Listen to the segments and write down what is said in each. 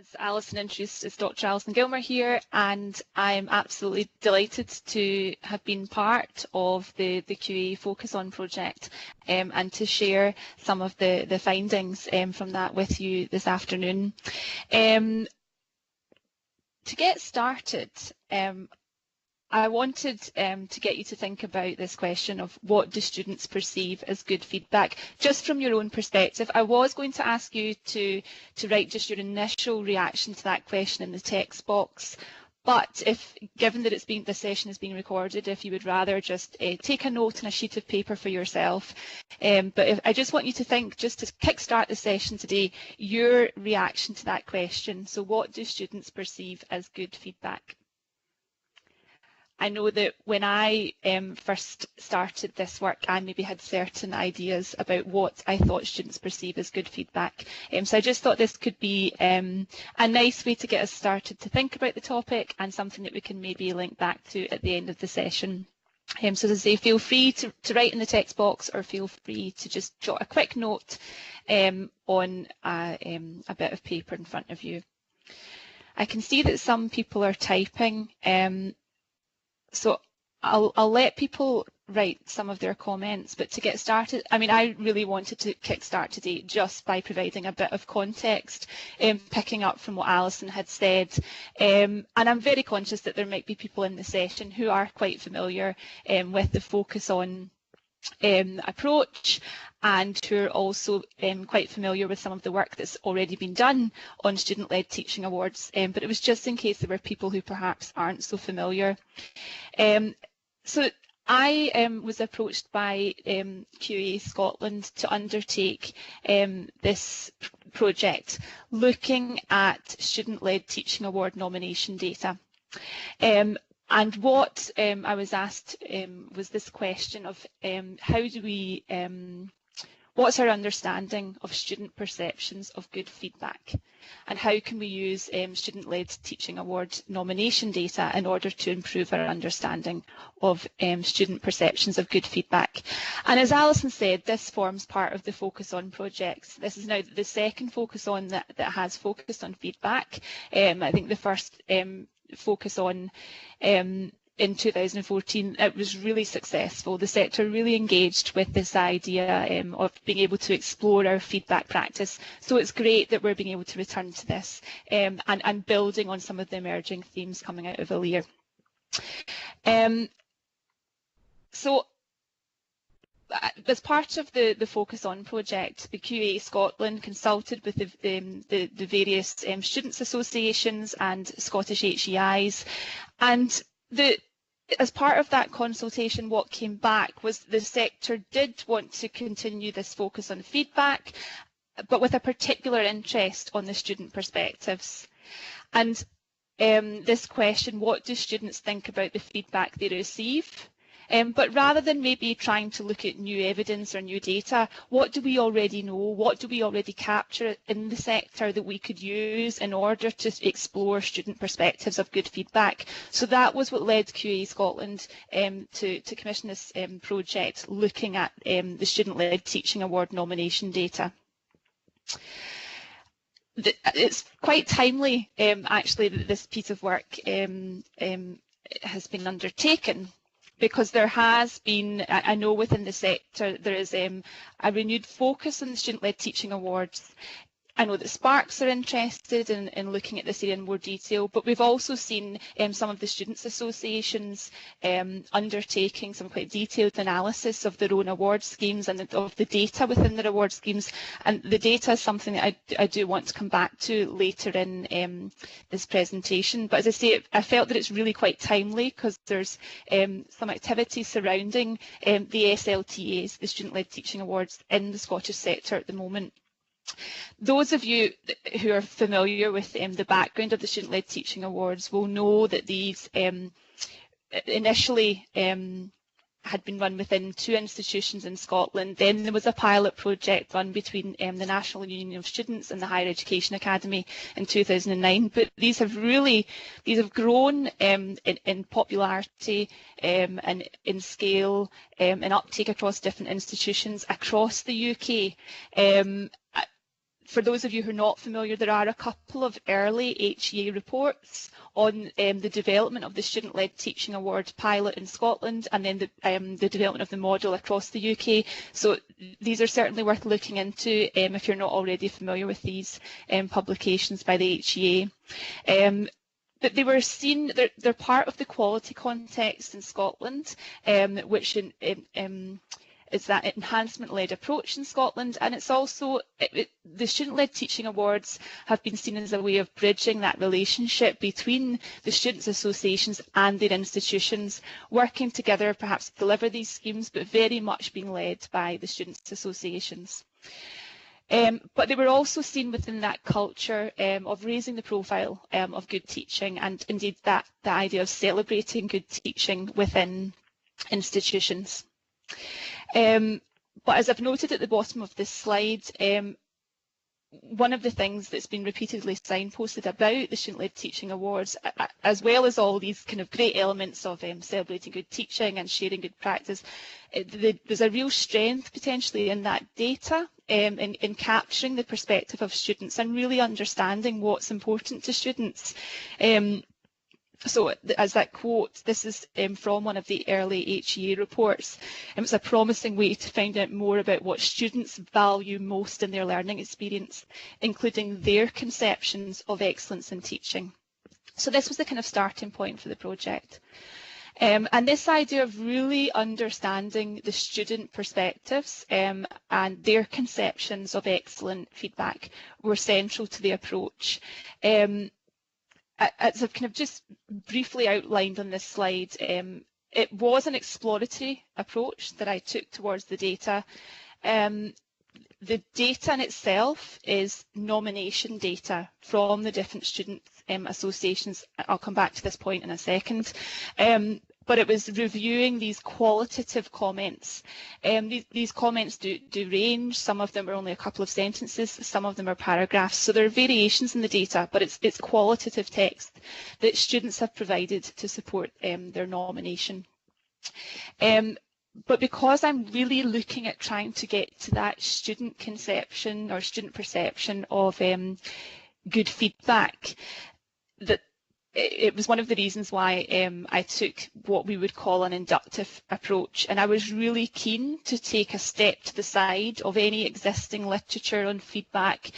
As Alison introduced, it's Dr. Alison Gilmour here, and I'm absolutely delighted to have been part of the QA Focus On project and to share some of the findings from that with you this afternoon. To get started, I wanted to get you to think about this question of what do students perceive as good feedback, just from your own perspective. I was going to ask you to write just your initial reaction to that question in the text box, but given that the session is being recorded, if you would rather just take a note on a sheet of paper for yourself. But I just want you to think, just to kickstart the session today, your reaction to that question. So what do students perceive as good feedback? I know that when I first started this work, I maybe had certain ideas about what I thought students perceive as good feedback. So I just thought this could be a nice way to get us started to think about the topic, and something that we can maybe link back to at the end of the session. So as I say, feel free to write in the text box, or feel free to just jot a quick note on a bit of paper in front of you. I can see that some people are typing. So I'll let people write some of their comments, but to get started, I mean, I really wanted to kickstart today just by providing a bit of context, picking up from what Alison had said. And I'm very conscious that there might be people in the session who are quite familiar with the focus on approach, and who are also quite familiar with some of the work that's already been done on student-led teaching awards, but it was just in case there were people who perhaps aren't so familiar. So I was approached by QA Scotland to undertake this project looking at student-led teaching award nomination data. And what I was asked was this question of how do we, what's our understanding of student perceptions of good feedback, and how can we use student-led teaching award nomination data in order to improve our understanding of student perceptions of good feedback. And as Alison said, this forms part of the Focus On project. This is now the second Focus On that has focused on feedback. I think the first Focus On in 2014, it was really successful. The sector really engaged with this idea of being able to explore our feedback practice. So it's great that we're being able to return to this and building on some of the emerging themes coming out of ALIR. So as part of the Focus On project, the QA Scotland consulted with the various students' associations and Scottish HEIs, and as part of that consultation, what came back was the sector did want to continue this focus on feedback, but with a particular interest on the student perspectives. And this question, what do students think about the feedback they receive? But rather than maybe trying to look at new evidence or new data, what do we already know? What do we already capture in the sector that we could use in order to explore student perspectives of good feedback? So that was what led QA Scotland to commission this project, looking at the Student-Led Teaching Award nomination data. It's quite timely, actually, that this piece of work has been undertaken, because there has been, I know within the sector, there is a renewed focus on the Student-Led Teaching Awards. I know that Sparks are interested in looking at this area in more detail, but we've also seen some of the students' associations undertaking some quite detailed analysis of their own award schemes and of the data within their award schemes. And the data is something that I do want to come back to later in this presentation. But as I say, I felt that it's really quite timely, because there's some activity surrounding the SLTAs, the Student-Led Teaching Awards, in the Scottish sector at the moment. Those of you who are familiar with the background of the Student-Led Teaching Awards will know that these initially had been run within 2 institutions in Scotland. Then there was a pilot project run between the National Union of Students and the Higher Education Academy in 2009. But these have grown in popularity and in scale and uptake across different institutions across the UK. for those of you who are not familiar, there are a couple of early HEA reports on the development of the Student-Led Teaching Award pilot in Scotland, and then the development of the model across the UK. So these are certainly worth looking into if you're not already familiar with these publications by the HEA. But they were seen, they're part of the quality context in Scotland, which is that enhancement-led approach in Scotland, and it's also, the Student-Led Teaching Awards have been seen as a way of bridging that relationship between the students' associations and their institutions, working together perhaps to deliver these schemes, but very much being led by the students' associations. But they were also seen within that culture of raising the profile of good teaching, and indeed the idea of celebrating good teaching within institutions. But as I've noted at the bottom of this slide, one of the things that's been repeatedly signposted about the Student-Led Teaching Awards, as well as all these kind of great elements of celebrating good teaching and sharing good practice, there's a real strength potentially in that data, in capturing the perspective of students and really understanding what's important to students. So as that quote, this is from one of the early HEA reports. It's a promising way to find out more about what students value most in their learning experience, including their conceptions of excellence in teaching. So this was the kind of starting point for the project. And this idea of really understanding the student perspectives and their conceptions of excellent feedback were central to the approach. As I've kind of just briefly outlined on this slide, it was an exploratory approach that I took towards the data. The data in itself is nomination data from the different student associations. I'll come back to this point in a second. But it was reviewing these qualitative comments. These comments do range. Some of them are only a couple of sentences, some of them are paragraphs. So there are variations in the data, but it's qualitative text that students have provided to support their nomination. But because I'm really looking at trying to get to that student conception or student perception of good feedback, that it was one of the reasons why I took what we would call an inductive approach, and I was really keen to take a step to the side of any existing literature on feedback,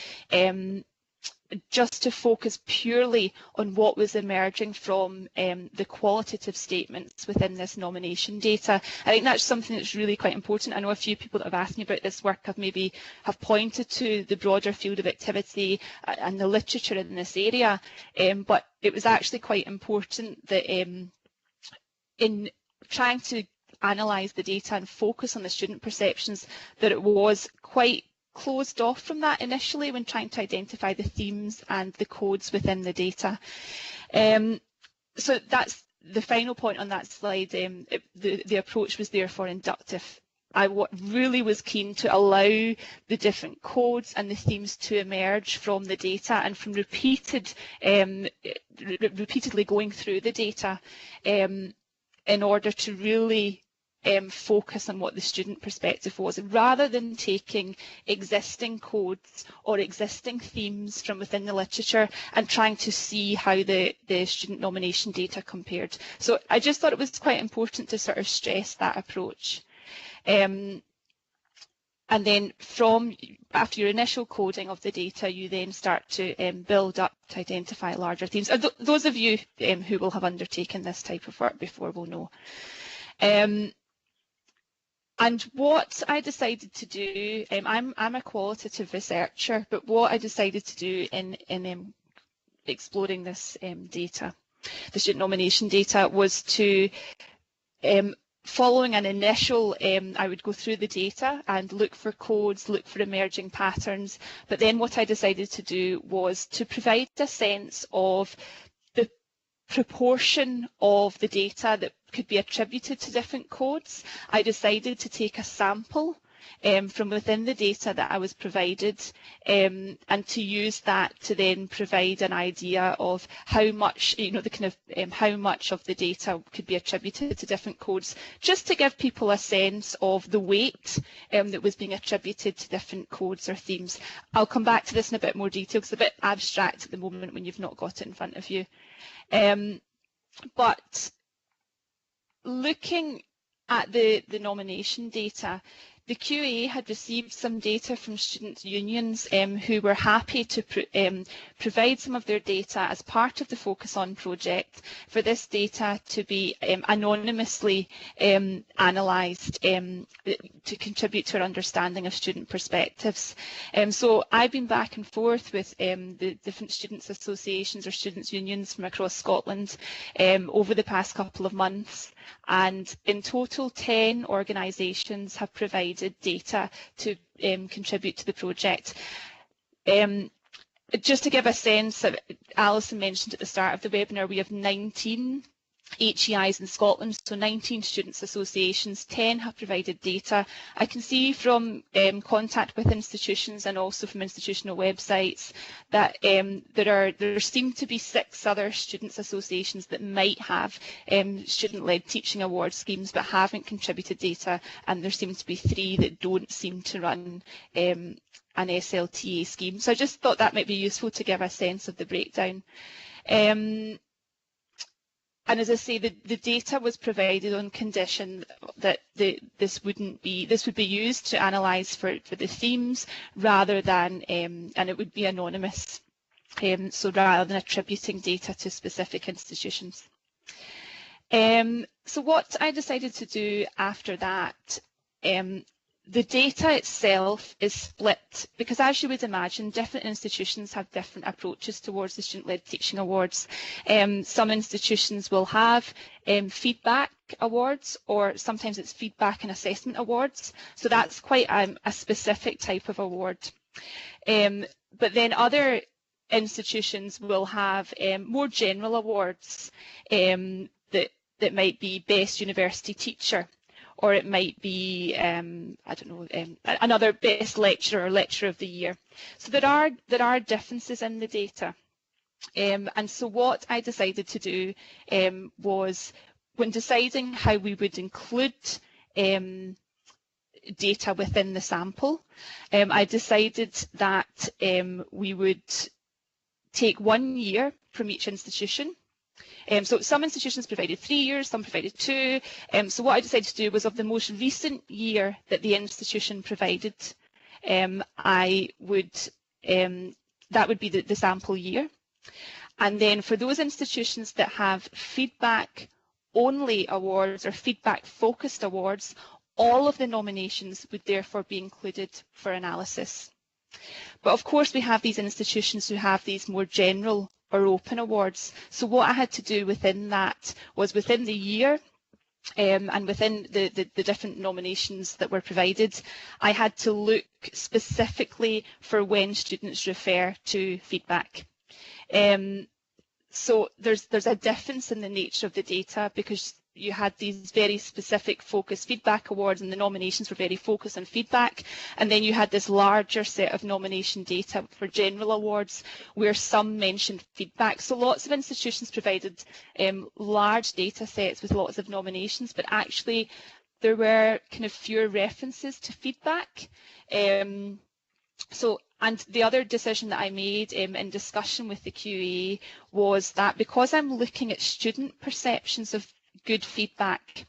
just to focus purely on what was emerging from the qualitative statements within this nomination data. I think that's something that's really quite important. I know a few people that have asked me about this work have pointed to the broader field of activity and the literature in this area, but it was actually quite important that in trying to analyse the data and focus on the student perceptions, that it was quite closed off from that initially when trying to identify the themes and the codes within the data. So that's the final point on that slide. The approach was therefore inductive. I really was keen to allow the different codes and the themes to emerge from the data and from repeatedly going through the data in order to really focus on what the student perspective was, rather than taking existing codes or existing themes from within the literature and trying to see how the student nomination data compared. So I just thought it was quite important to sort of stress that approach. And then after your initial coding of the data, you then start to build up to identify larger themes. Those of you who will have undertaken this type of work before will know. And what I decided to do, I'm a qualitative researcher, but what I decided to do in exploring this data, the student nomination data, was to, following an initial, I would go through the data and look for codes, look for emerging patterns, but then what I decided to do was to provide a sense of the proportion of the data that could be attributed to different codes. I decided to take a sample from within the data that I was provided, and to use that to then provide an idea of how much, the kind of how much of the data could be attributed to different codes, just to give people a sense of the weight that was being attributed to different codes or themes. I'll come back to this in a bit more detail because it's a bit abstract at the moment when you've not got it in front of you. But looking at the nomination data, the QA had received some data from student unions who were happy to provide some of their data as part of the Focus On project for this data to be anonymously analysed to contribute to our understanding of student perspectives. So I've been back and forth with the different students' associations or students' unions from across Scotland over the past couple of months, and in total 10 organisations have provided data to contribute to the project. Just to give a sense, Alison mentioned at the start of the webinar, we have 19 HEIs in Scotland, so 19 students' associations, 10 have provided data. I can see from contact with institutions and also from institutional websites that there seem to be 6 other students' associations that might have student-led teaching award schemes but haven't contributed data, and there seem to be 3 that don't seem to run an SLTA scheme. So I just thought that might be useful to give a sense of the breakdown. And as I say, the data was provided on condition that this would be used to analyse for the themes rather than, and it would be anonymous, so rather than attributing data to specific institutions. So what I decided to do after that, the data itself is split because, as you would imagine, different institutions have different approaches towards the Student-Led Teaching Awards. Some institutions will have feedback awards, or sometimes it's feedback and assessment awards. So that's quite a specific type of award. But then other institutions will have more general awards that might be Best University Teacher, or it might be, I don't know, another Best Lecturer or Lecturer of the Year. So there are differences in the data. And so what I decided to do was, when deciding how we would include data within the sample, I decided that we would take 1 year from each institution. So some institutions provided 3 years, some provided 2. So what I decided to do was, of the most recent year that the institution provided, that would be the sample year. And then for those institutions that have feedback only awards or feedback focused awards, all of the nominations would therefore be included for analysis. But of course we have these institutions who have these more general or open awards. So what I had to do within that was, within the year and within the different nominations that were provided, I had to look specifically for when students refer to feedback. So there's a difference in the nature of the data, because you had these very specific focused feedback awards and the nominations were very focused on feedback, and then you had this larger set of nomination data for general awards where some mentioned feedback. So lots of institutions provided large data sets with lots of nominations, but actually there were kind of fewer references to feedback. And the other decision that I made in discussion with the QA was that, because I'm looking at student perceptions of good feedback,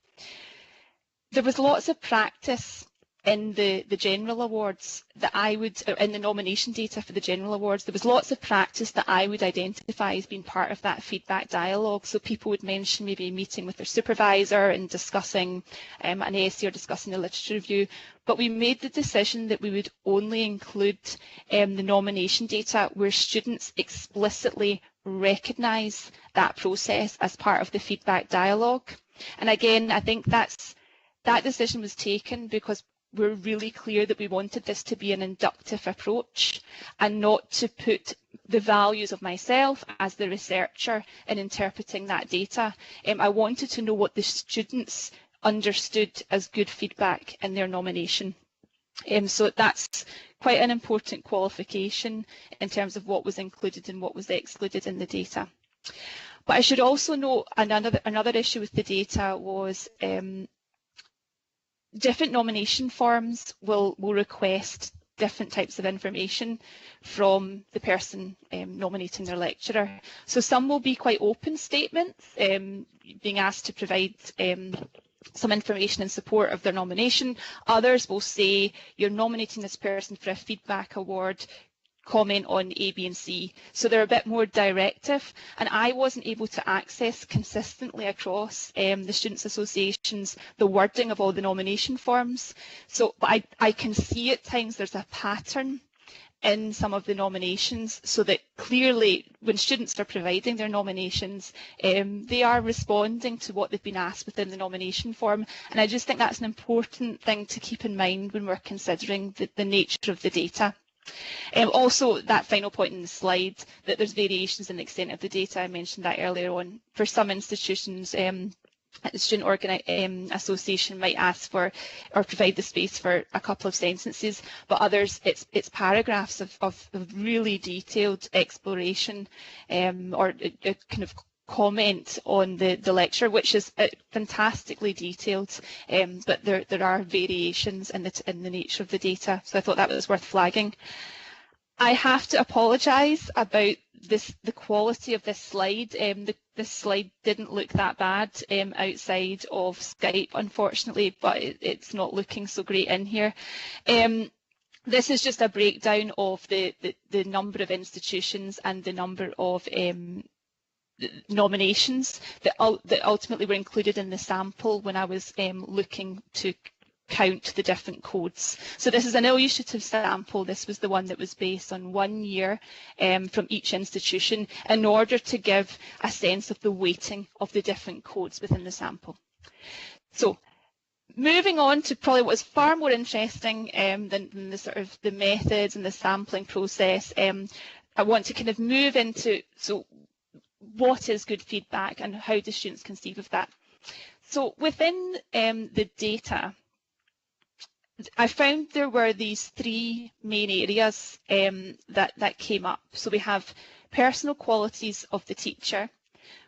there was lots of practice in the general awards that I would, in the nomination data for the general awards, there was lots of practice that I would identify as being part of that feedback dialogue. So people would mention maybe meeting with their supervisor and discussing an essay or discussing a literature review. But we made the decision that we would only include the nomination data where students explicitly recognise that process as part of the feedback dialogue. And again, I think that decision was taken because we're really clear that we wanted this to be an inductive approach and not to put the values of myself as the researcher in interpreting that data. I wanted to know what the students understood as good feedback in their nomination. So that's quite an important qualification in terms of what was included and what was excluded in the data. But I should also note another issue with the data was different nomination forms will request different types of information from the person nominating their lecturer. So some will be quite open statements, being asked to provide some information in support of their nomination. Others will say, you're nominating this person for a feedback award, comment on A, B and C. So they're a bit more directive, and I wasn't able to access consistently across the Students' Associations the wording of all the nomination forms. So but I can see at times there's a pattern in some of the nominations, so that clearly when students are providing their nominations, they are responding to what they've been asked within the nomination form, and I just think that's an important thing to keep in mind when we're considering the nature of the data. Also, that final point in the slide, that there's variations in the extent of the data, I mentioned that earlier on. For some institutions, the Student Association might ask for or provide the space for a couple of sentences, but others it's paragraphs of really detailed exploration or a kind of comment on the lecture, which is fantastically detailed, but there are variations in the nature of the data, so I thought that was worth flagging. I have to apologise about the quality of this slide. This slide didn't look that bad outside of Skype, unfortunately, but it's not looking so great in here. This is just a breakdown of the number of institutions and the number of nominations that ultimately were included in the sample when I was looking to count the different codes. So this is an illustrative sample. This was the one that was based on 1 year from each institution in order to give a sense of the weighting of the different codes within the sample. So moving on to probably what's far more interesting than the sort of the methods and the sampling process, I want to kind of move into what is good feedback and how do students conceive of that. So within the data, I found there were these three main areas that came up. So we have personal qualities of the teacher,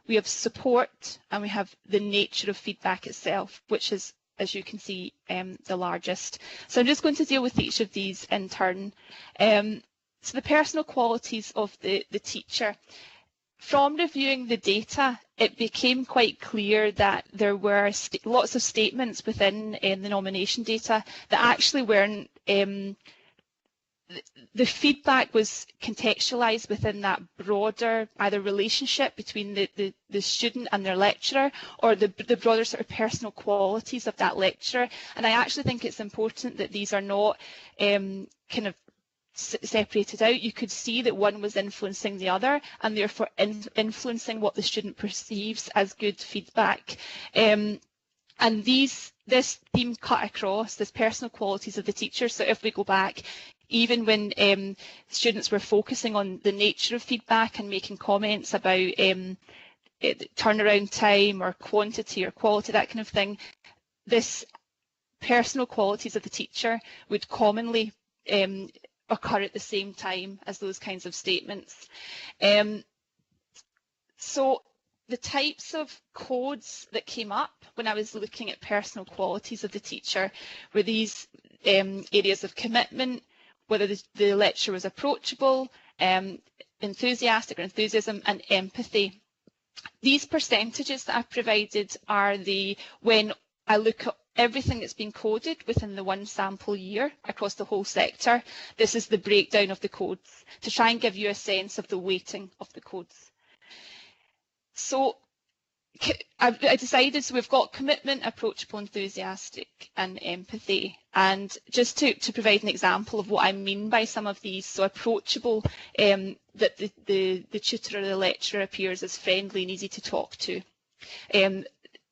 we have support, and we have the nature of feedback itself, which is, as you can see, the largest. So I'm just going to deal with each of these in turn. So the personal qualities of the teacher. From reviewing the data, it became quite clear that there were lots of statements within the nomination data that actually weren't, the feedback was contextualised within that broader either relationship between the student and their lecturer, or the broader sort of personal qualities of that lecturer. And I actually think it's important that these are not kind of separated out. You could see that one was influencing the other and therefore influencing what the student perceives as good feedback. And this theme cut across, this personal qualities of the teacher. So if we go back, even when students were focusing on the nature of feedback and making comments about turnaround time or quantity or quality, that kind of thing, this personal qualities of the teacher would commonly occur at the same time as those kinds of statements. So the types of codes that came up when I was looking at personal qualities of the teacher were these areas of commitment, whether the lecturer was approachable, enthusiastic or enthusiasm, and empathy. These percentages that I've provided are when I look at everything that's been coded within the one sample year across the whole sector. This is the breakdown of the codes to try and give you a sense of the weighting of the codes. So I decided, so we've got commitment, approachable, enthusiastic, and empathy. And just to provide an example of what I mean by some of these, so approachable, that the tutor or the lecturer appears as friendly and easy to talk to.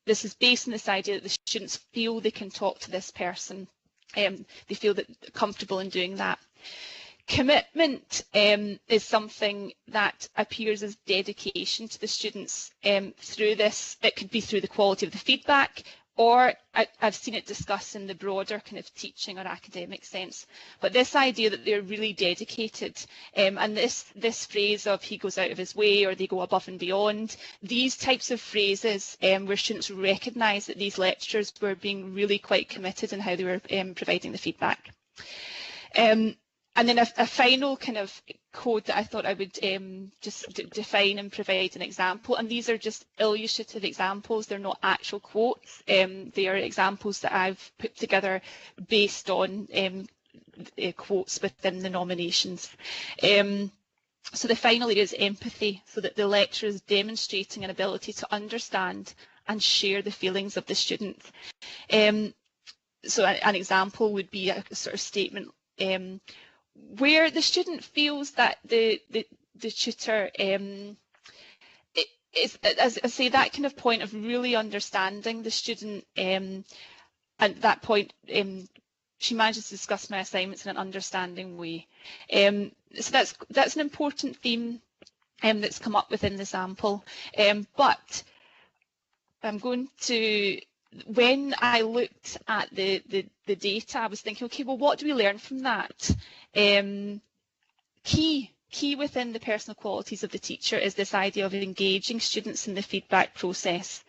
This is based on this idea that the students feel they can talk to this person. They feel that they're comfortable in doing that. Commitment is something that appears as dedication to the students through this. It could be through the quality of the feedback, or I've seen it discussed in the broader kind of teaching or academic sense. But this idea that they're really dedicated, and this phrase of he goes out of his way or they go above and beyond, these types of phrases where students recognise that these lecturers were being really quite committed in how they were providing the feedback. And then a final kind of code that I thought I would just define and provide an example. And these are just illustrative examples. They're not actual quotes. They are examples that I've put together based on quotes within the nominations. So the final area is empathy, so that the lecturer is demonstrating an ability to understand and share the feelings of the student. So an example would be a sort of statement where the student feels that the tutor is, as I say, that kind of point of really understanding the student, and at that point she manages to discuss my assignments in an understanding way. So that's an important theme that's come up within the sample. But I'm going to, when I looked at the data, I was thinking, okay, well, what do we learn from that? Key within the personal qualities of the teacher is this idea of engaging students in the feedback process,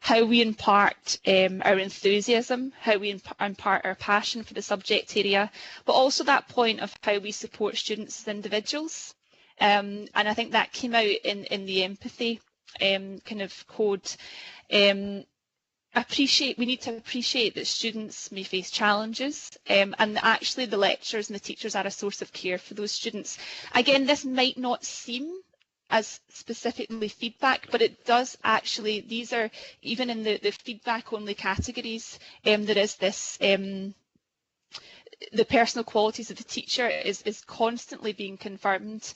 how we impart our enthusiasm, how we impart our passion for the subject area, but also that point of how we support students as individuals. And I think that came out in the empathy kind of code. We need to appreciate that students may face challenges, and actually the lecturers and the teachers are a source of care for those students. Again, this might not seem as specifically feedback, but it does actually, these are, even in the feedback only categories, there is this, the personal qualities of the teacher is constantly being confirmed.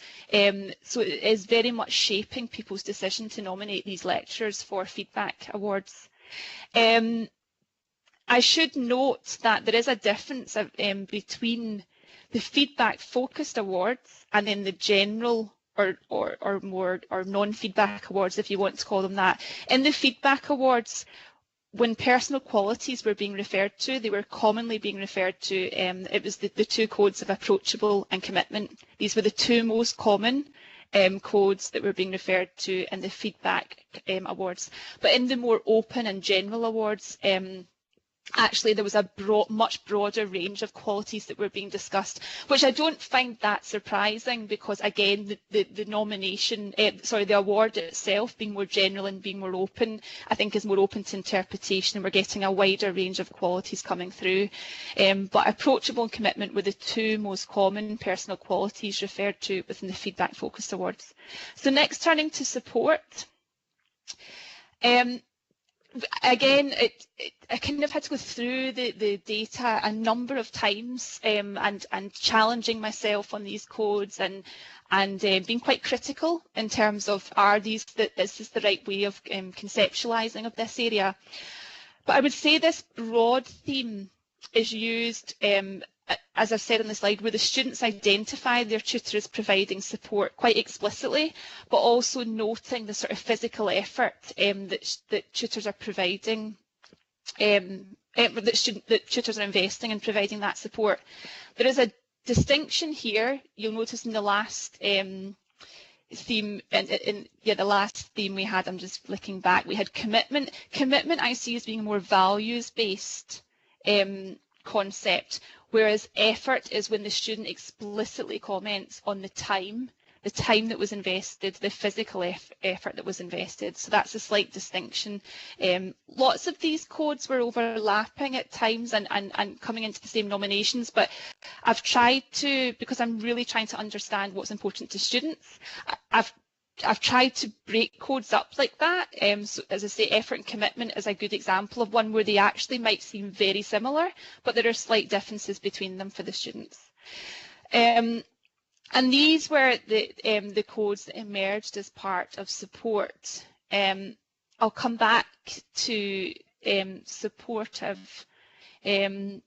So it is very much shaping people's decision to nominate these lecturers for feedback awards. I should note that there is a difference between the feedback focused awards and then the general or non-feedback awards, if you want to call them that. In the feedback awards, when personal qualities were being referred to, they were commonly being referred to, it was the two codes of approachable and commitment. These were the two most common codes that were being referred to in the feedback awards. But in the more open and general awards, actually there was a much broader range of qualities that were being discussed, which I don't find that surprising, because again the nomination, the award itself being more general and being more open, I think is more open to interpretation, and we're getting a wider range of qualities coming through. But approachable and commitment were the two most common personal qualities referred to within the feedback focused awards. So next, turning to support. Again, I kind of had to go through the data a number of times and challenging myself on these codes and being quite critical in terms of, is this the right way of conceptualising of this area? But I would say this broad theme is used, as I've said on the slide, where the students identify their tutor as providing support quite explicitly, but also noting the sort of physical effort that tutors are providing, that tutors are investing in providing that support. There is a distinction here. You'll notice in the last theme, the last theme we had, I'm just flicking back, we had commitment. Commitment I see as being a more values-based concept, whereas effort is when the student explicitly comments on the time that was invested, the physical effort that was invested. So that's a slight distinction. Lots of these codes were overlapping at times and coming into the same nominations, but I've tried to, because I'm really trying to understand what's important to students, I've tried to break codes up like that. So as I say, effort and commitment is a good example of one where they actually might seem very similar, but there are slight differences between them for the students. And these were the codes that emerged as part of support. I'll come back to supportive in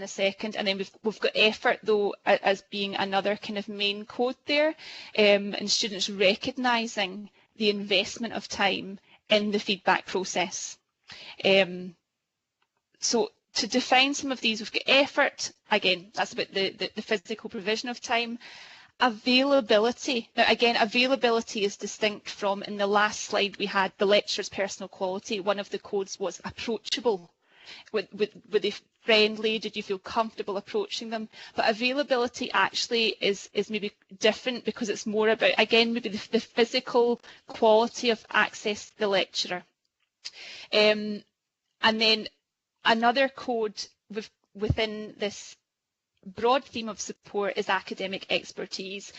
a second, and then we've got effort though as being another kind of main code there, and students recognising the investment of time in the feedback process. So to define some of these, we've got effort. Again, that's about the physical provision of time. Availability. Now, again, availability is distinct from, in the last slide we had, the lecturer's personal quality. One of the codes was approachable. Were they friendly? Did you feel comfortable approaching them? But availability actually is maybe different, because it's more about, again, maybe the physical quality of access to the lecturer. And then another code within this broad theme of support is academic expertise.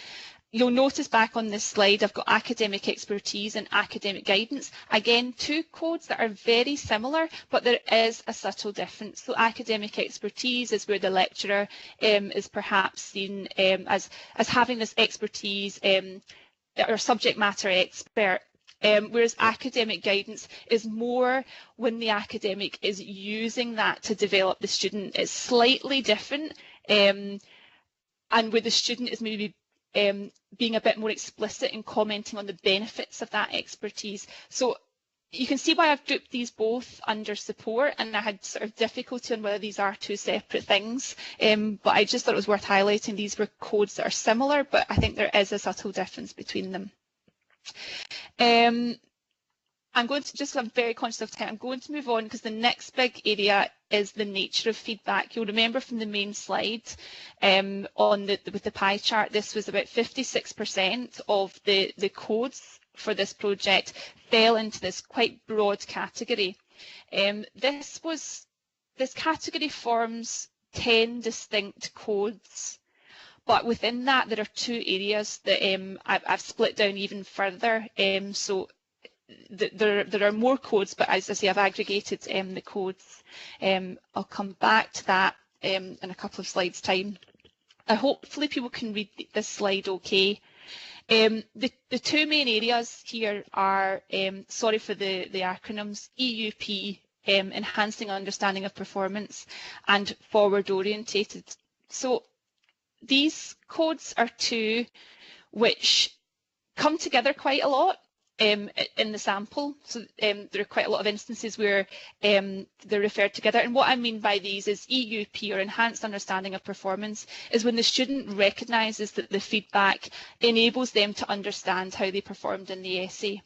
You'll notice back on this slide I've got academic expertise and academic guidance. Again, two codes that are very similar, but there is a subtle difference. So academic expertise is where the lecturer is perhaps seen as having this expertise or subject matter expert. Whereas academic guidance is more when the academic is using that to develop the student. It's slightly different, and where the student is maybe being a bit more explicit in commenting on the benefits of that expertise. So you can see why I've grouped these both under support, and I had sort of difficulty on whether these are two separate things, but I just thought it was worth highlighting. These were codes that are similar, but I think there is a subtle difference between them. I'm going to, just, I'm very conscious of time, I'm going to move on because the next big area is the nature of feedback. You'll remember from the main slide with the pie chart, this was about 56% of the codes for this project fell into this quite broad category. This category forms 10 distinct codes. But within that, there are two areas that I've split down even further. So there are more codes, but as I say, I've aggregated the codes. I'll come back to that in a couple of slides' time. Hopefully people can read this slide okay. The two main areas here are, sorry for the acronyms, EUP, Enhancing Understanding of Performance, and Forward Orientated. So these codes are two which come together quite a lot in the sample. So there are quite a lot of instances where they're referred together. And what I mean by these is EUP, or Enhanced Understanding of Performance, is when the student recognises that the feedback enables them to understand how they performed in the essay.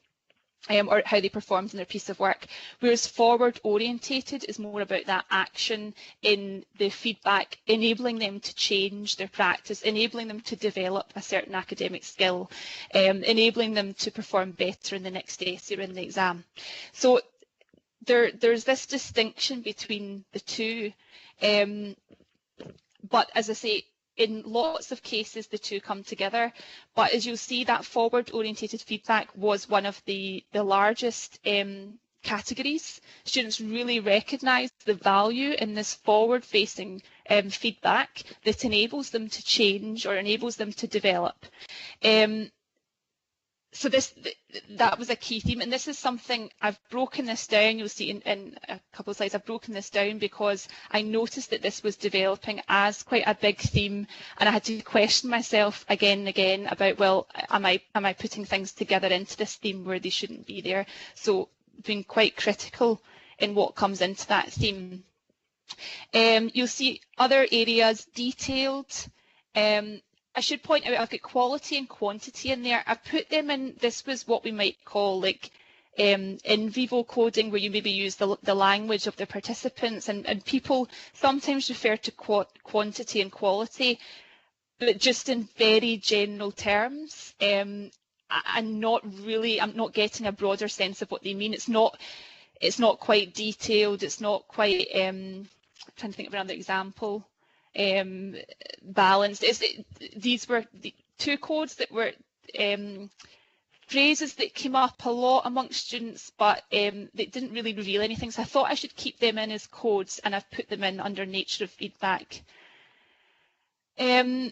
Or how they performed in their piece of work, whereas forward orientated is more about that action in the feedback, enabling them to change their practice, enabling them to develop a certain academic skill, enabling them to perform better in the next essay or in the exam. So there's this distinction between the two, but as I say, in lots of cases, the two come together, but as you'll see, that forward-orientated feedback was one of the largest categories. Students really recognised the value in this forward-facing feedback that enables them to change or enables them to develop. So that was a key theme, and this is something I've broken this down. You'll see in a couple of slides I've broken this down because I noticed that this was developing as quite a big theme, and I had to question myself again and again about, well, am I putting things together into this theme where they shouldn't be there? So being quite critical in what comes into that theme. You'll see other areas detailed. I should point out I've got quality and quantity in there. I've put them in, this was what we might call like in vivo coding, where you maybe use the language of the participants, and people sometimes refer to quantity and quality, but just in very general terms. I'm not getting a broader sense of what they mean. It's not quite detailed, it's not quite, I'm trying to think of another example. Balanced. These were the two codes that were phrases that came up a lot amongst students, but they didn't really reveal anything. So I thought I should keep them in as codes, and I've put them in under nature of feedback. I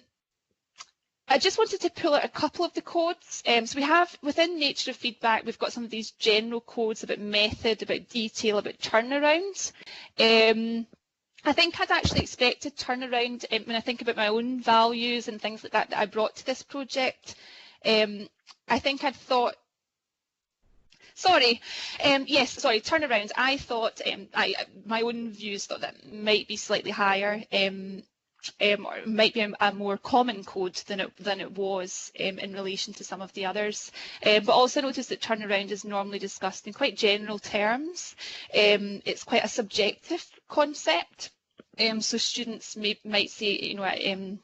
just wanted to pull out a couple of the codes. So we have, within nature of feedback, we've got some of these general codes about method, about detail, about turnaround. I think I'd actually expected turnaround when I think about my own values and things like that I brought to this project. I think I'd thought Sorry. Yes, sorry, turnaround. I thought, my own views thought that might be slightly higher, or might be a more common code than it was in relation to some of the others. But also notice that turnaround is normally discussed in quite general terms. It's quite a subjective concept. So students might say, you know,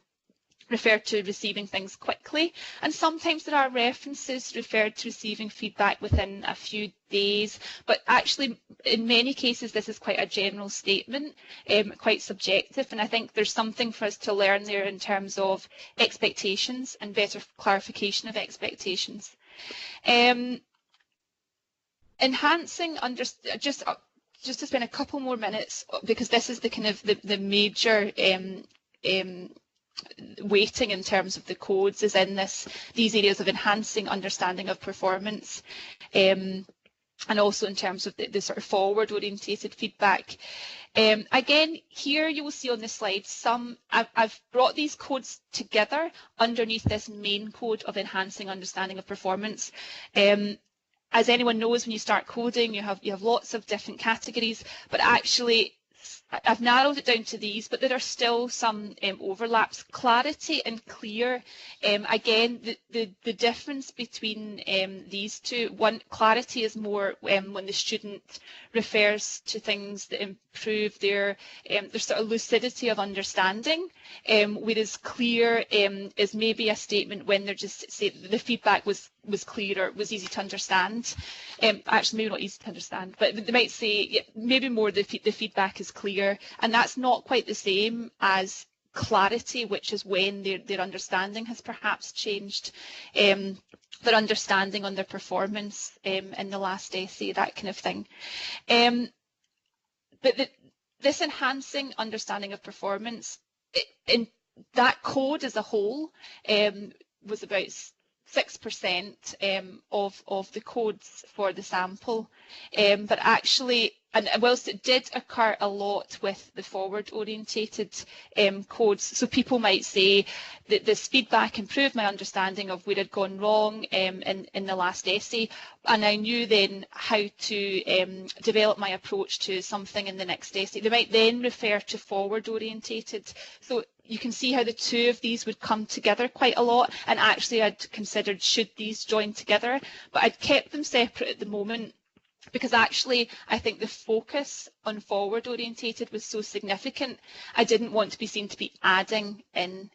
refer to receiving things quickly, and sometimes there are references referred to receiving feedback within a few days, but actually in many cases this is quite a general statement, quite subjective, and I think there's something for us to learn there in terms of expectations and better clarification of expectations. Enhancing, just to spend a couple more minutes, because this is the kind of the major weighting in terms of the codes is in these areas of enhancing understanding of performance, and also in terms of the sort of forward orientated feedback. Again, here you will see on the slide I've brought these codes together underneath this main code of enhancing understanding of performance. As anyone knows, when you start coding, you have lots of different categories, but actually I've narrowed it down to these, but there are still some overlaps. Clarity and clear, again, the difference between these two, clarity is more when the student refers to things that improve their sort of lucidity of understanding, whereas clear is maybe a statement when they're just say the feedback was clear or was easy to understand. Actually, maybe not easy to understand, but they might say, yeah, maybe more the feedback is clear, and that's not quite the same as clarity, which is when their understanding has perhaps changed, their understanding on their performance in the last essay, that kind of thing. But this enhancing understanding of performance, in that code as a whole, was about 6% of the codes for the sample, but actually, and whilst it did occur a lot with the forward orientated codes, so people might say that this feedback improved my understanding of where I'd gone wrong in the last essay, and I knew then how to develop my approach to something in the next essay. They might then refer to forward orientated. So you can see how the two of these would come together quite a lot, and actually I'd considered should these join together, but I'd kept them separate at the moment because actually I think the focus on forward orientated was so significant. I didn't want to be seen to be adding in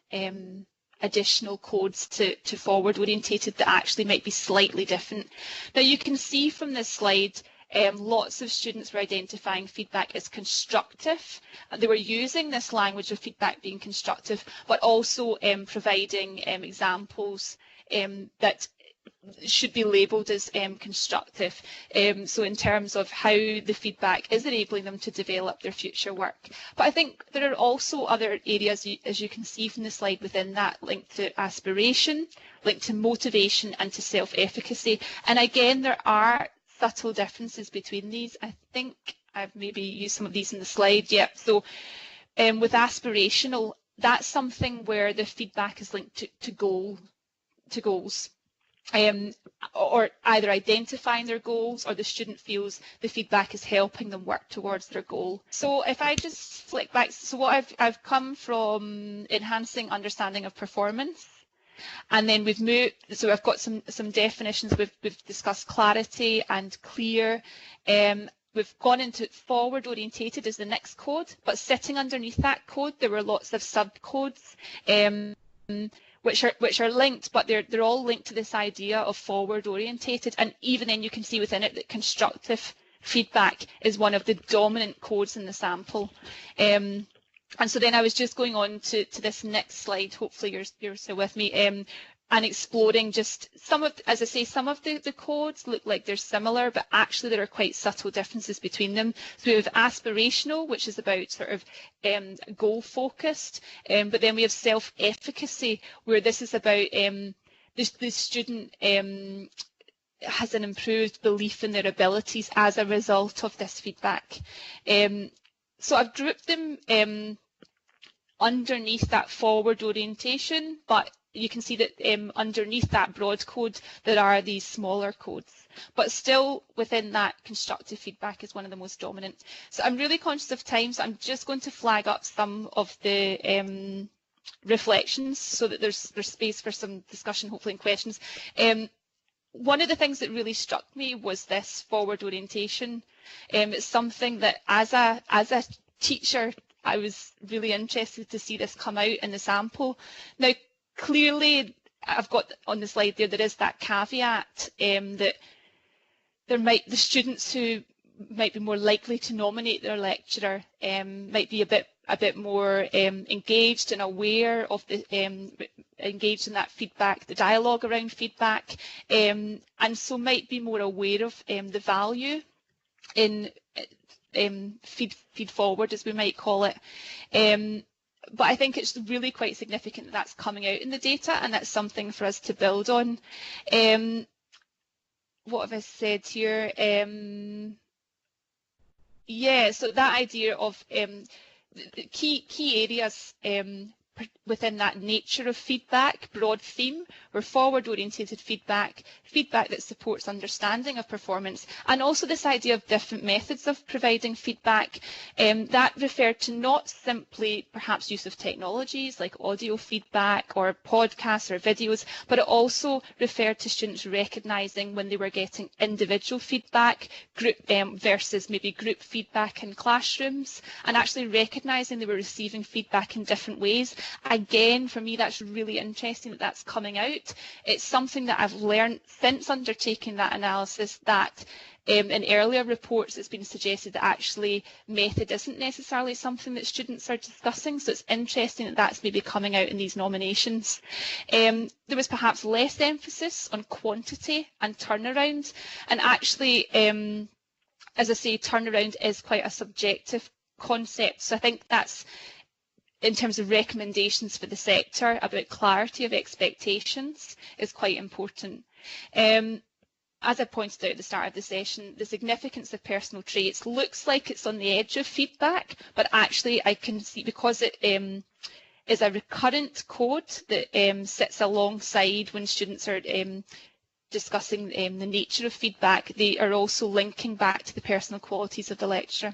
additional codes to forward orientated that actually might be slightly different. Now you can see from this slide lots of students were identifying feedback as constructive. They were using this language of feedback being constructive, but also providing examples that should be labelled as constructive. So in terms of how the feedback is enabling them to develop their future work. But I think there are also other areas, as you can see from the slide within that, linked to aspiration, linked to motivation and to self-efficacy. And again, there are subtle differences between these. I think I've maybe used some of these in the slide. Yeah. So with aspirational, that's something where the feedback is linked to goals. Or either identifying their goals or the student feels the feedback is helping them work towards their goal. So if I just flick back, so what I've come from enhancing understanding of performance, and then we've moved, so I've got some definitions, we've discussed clarity and clear. We've gone into forward orientated as the next code, but sitting underneath that code there were lots of subcodes which are linked, but they're all linked to this idea of forward orientated, and even then you can see within it that constructive feedback is one of the dominant codes in the sample. And so then I was just going on to this next slide, hopefully you're still with me, and exploring just some of, as I say, some of the codes look like they're similar, but actually there are quite subtle differences between them. So we have aspirational, which is about sort of goal focused, but then we have self-efficacy, where this is about the student has an improved belief in their abilities as a result of this feedback. So I've grouped them underneath that forward orientation, but you can see that underneath that broad code there are these smaller codes, but still within that constructive feedback is one of the most dominant. So I'm really conscious of time, so I'm just going to flag up some of the reflections so that there's space for some discussion, hopefully, and questions. One of the things that really struck me was this forward orientation. It's something that as a teacher I was really interested to see this come out in the sample. Now clearly I've got on the slide there is that caveat that the students who might be more likely to nominate their lecturer might be a bit more engaged and aware of the engaged in that feedback, the dialogue around feedback, and so might be more aware of the value in feed forward, as we might call it. But I think it's really quite significant that that's coming out in the data, and that's something for us to build on. What have I said here? Yeah, so that idea of the key areas within that nature of feedback, broad theme, were forward-orientated feedback, feedback that supports understanding of performance, and also this idea of different methods of providing feedback. That referred to not simply perhaps use of technologies like audio feedback or podcasts or videos, but it also referred to students recognising when they were getting individual feedback, group versus maybe group feedback in classrooms, and actually recognising they were receiving feedback in different ways. Again, for me, that's really interesting that that's coming out. It's something that I've learned since undertaking that analysis, that in earlier reports it's been suggested that actually method isn't necessarily something that students are discussing, so it's interesting that that's maybe coming out in these nominations. There was perhaps less emphasis on quantity and turnaround, and actually, as I say, turnaround is quite a subjective concept, so I think that's, in terms of recommendations for the sector about clarity of expectations, is quite important. As I pointed out at the start of the session, the significance of personal traits looks like it's on the edge of feedback, but actually I can see, because it is a recurrent code that sits alongside when students are discussing the nature of feedback, they are also linking back to the personal qualities of the lecturer.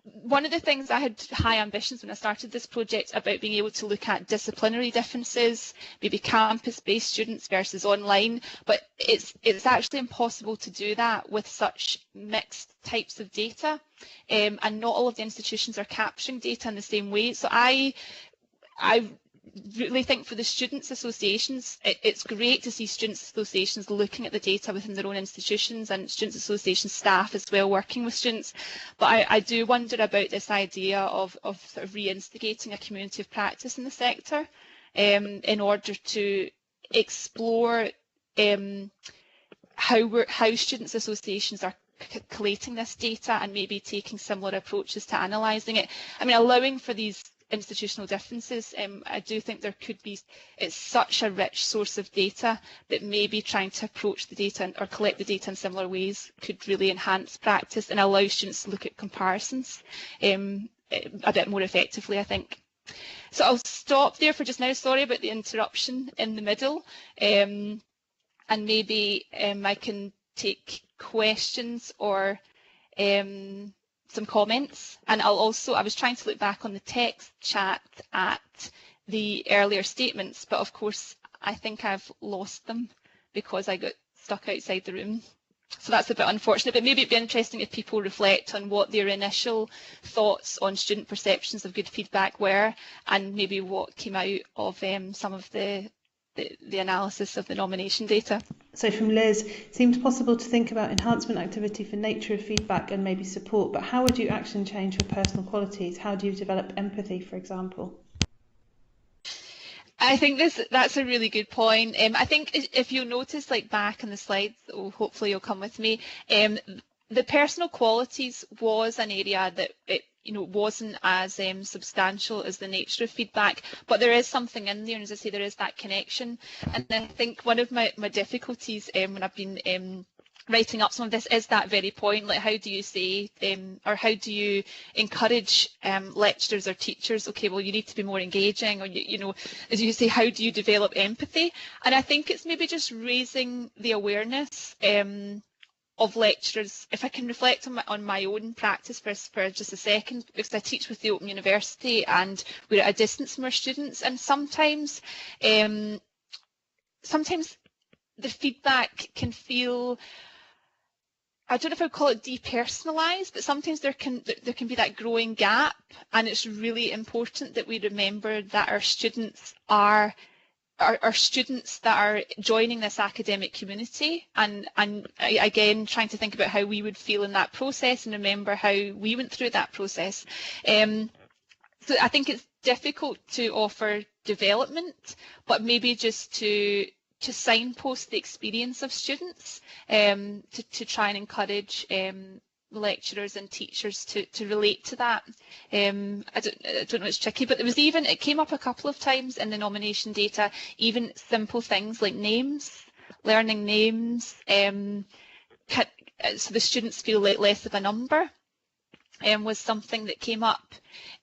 One of the things, I had high ambitions when I started this project about being able to look at disciplinary differences, maybe campus-based students versus online, but it's actually impossible to do that with such mixed types of data, and not all of the institutions are capturing data in the same way. So I really think for the students' associations, it's great to see students' associations looking at the data within their own institutions, and students' association staff as well working with students. But I do wonder about this idea of sort of re-instigating a community of practice in the sector in order to explore how students' associations are collating this data and maybe taking similar approaches to analysing it. I mean, allowing for these institutional differences, I do think there could be, it's such a rich source of data that maybe trying to approach the data or collect the data in similar ways could really enhance practice and allow students to look at comparisons a bit more effectively, I think. So I'll stop there for just now. Sorry about the interruption in the middle, and maybe I can take questions or some comments, and I was trying to look back on the text chat at the earlier statements, but of course I think I've lost them because I got stuck outside the room. So that's a bit unfortunate, but maybe it'd be interesting if people reflect on what their initial thoughts on student perceptions of good feedback were, and maybe what came out of some of the analysis of the nomination data. So from Liz, it seemed possible to think about enhancement activity for nature of feedback and maybe support, but how would you action change for personal qualities? How do you develop empathy, for example? I think that's a really good point. I think if you'll notice, like back in the slides, hopefully you'll come with me, the personal qualities was an area that wasn't as substantial as the nature of feedback, but there is something in there, and as I say, there is that connection. And I think one of my difficulties when I've been writing up some of this is that very point, like how do you say, or how do you encourage lecturers or teachers, okay, well, you need to be more engaging, or, you know, as you say, how do you develop empathy? And I think it's maybe just raising the awareness of lecturers. If I can reflect on my own practice for just a second, because I teach with the Open University and we're at a distance from our students, and sometimes the feedback can feel, I don't know if I would call it depersonalised, but sometimes there can be that growing gap, and it's really important that we remember that our students are students that are joining this academic community, and again trying to think about how we would feel in that process and remember how we went through that process. So I think it's difficult to offer development, but maybe just to signpost the experience of students, to try and encourage lecturers and teachers to relate to that. I don't know, it's tricky, but it came up a couple of times in the nomination data, even simple things like names, learning names, so the students feel like less of a number, was something that came up.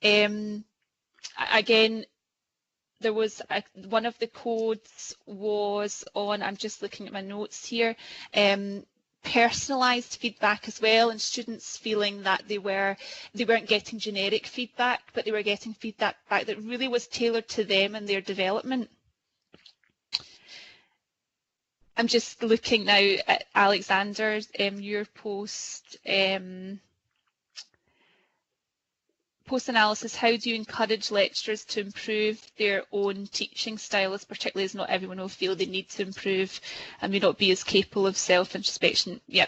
Again, there was one of the codes was on, I'm just looking at my notes here, personalised feedback as well, and students feeling that they weren't getting generic feedback, but they were getting feedback that really was tailored to them and their development. I'm just looking now at Alexander's, your post. Post-analysis, how do you encourage lecturers to improve their own teaching style, as particularly as not everyone will feel they need to improve and may not be as capable of self-introspection? Yeah.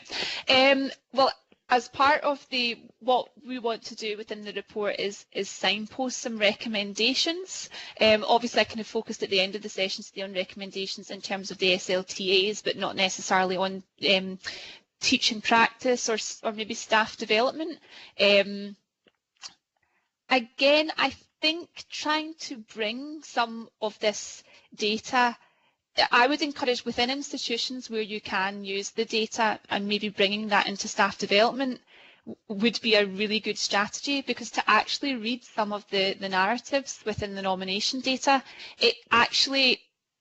Well, as part of what we want to do within the report is signpost some recommendations. Obviously, I kind of focused at the end of the session today on recommendations in terms of the SLTAs, but not necessarily on teaching practice or maybe staff development. Again, I think trying to bring some of this data, I would encourage within institutions where you can use the data and maybe bringing that into staff development would be a really good strategy, because to actually read some of the narratives within the nomination data, it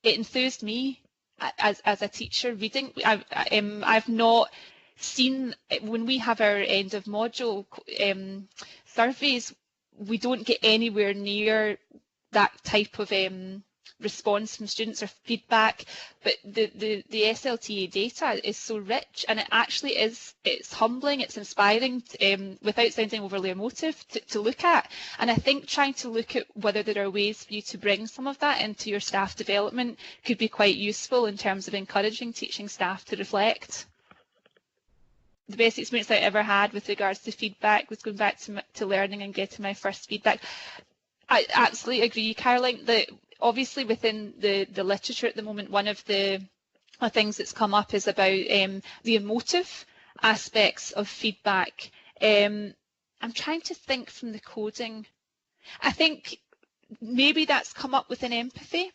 enthused me as a teacher reading. I've not seen, when we have our end of module surveys, we don't get anywhere near that type of response from students or feedback, but the SLTA data is so rich, and it actually is, it's humbling, it's inspiring, without sounding overly emotive, to look at. And I think trying to look at whether there are ways for you to bring some of that into your staff development could be quite useful in terms of encouraging teaching staff to reflect. The best experience I ever had with regards to feedback was going back to learning and getting my first feedback. I absolutely agree, Caroline, that obviously within the literature at the moment, one of the things that's come up is about the emotive aspects of feedback. I'm trying to think from the coding. I think maybe that's come up within empathy,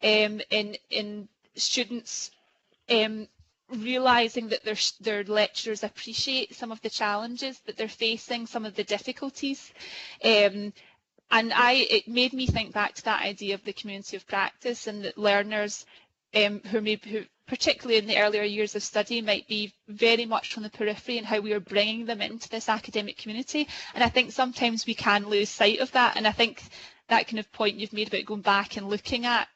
in students realising that their lecturers appreciate some of the challenges that they're facing, some of the difficulties. And it made me think back to that idea of the community of practice, and that learners who particularly in the earlier years of study might be very much on the periphery, and how we are bringing them into this academic community. And I think sometimes we can lose sight of that, and I think that kind of point you've made about going back and looking at,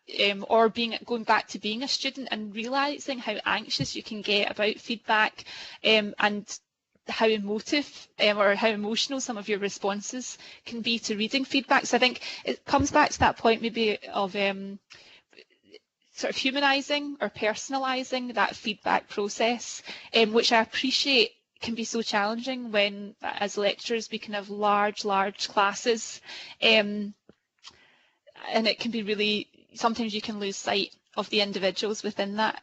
or going back to being a student and realising how anxious you can get about feedback, and how emotive or how emotional some of your responses can be to reading feedback. So I think it comes back to that point maybe of sort of humanising or personalising that feedback process, which I appreciate can be so challenging when, as lecturers, we can have large classes, and it can be really, sometimes you can lose sight of the individuals within that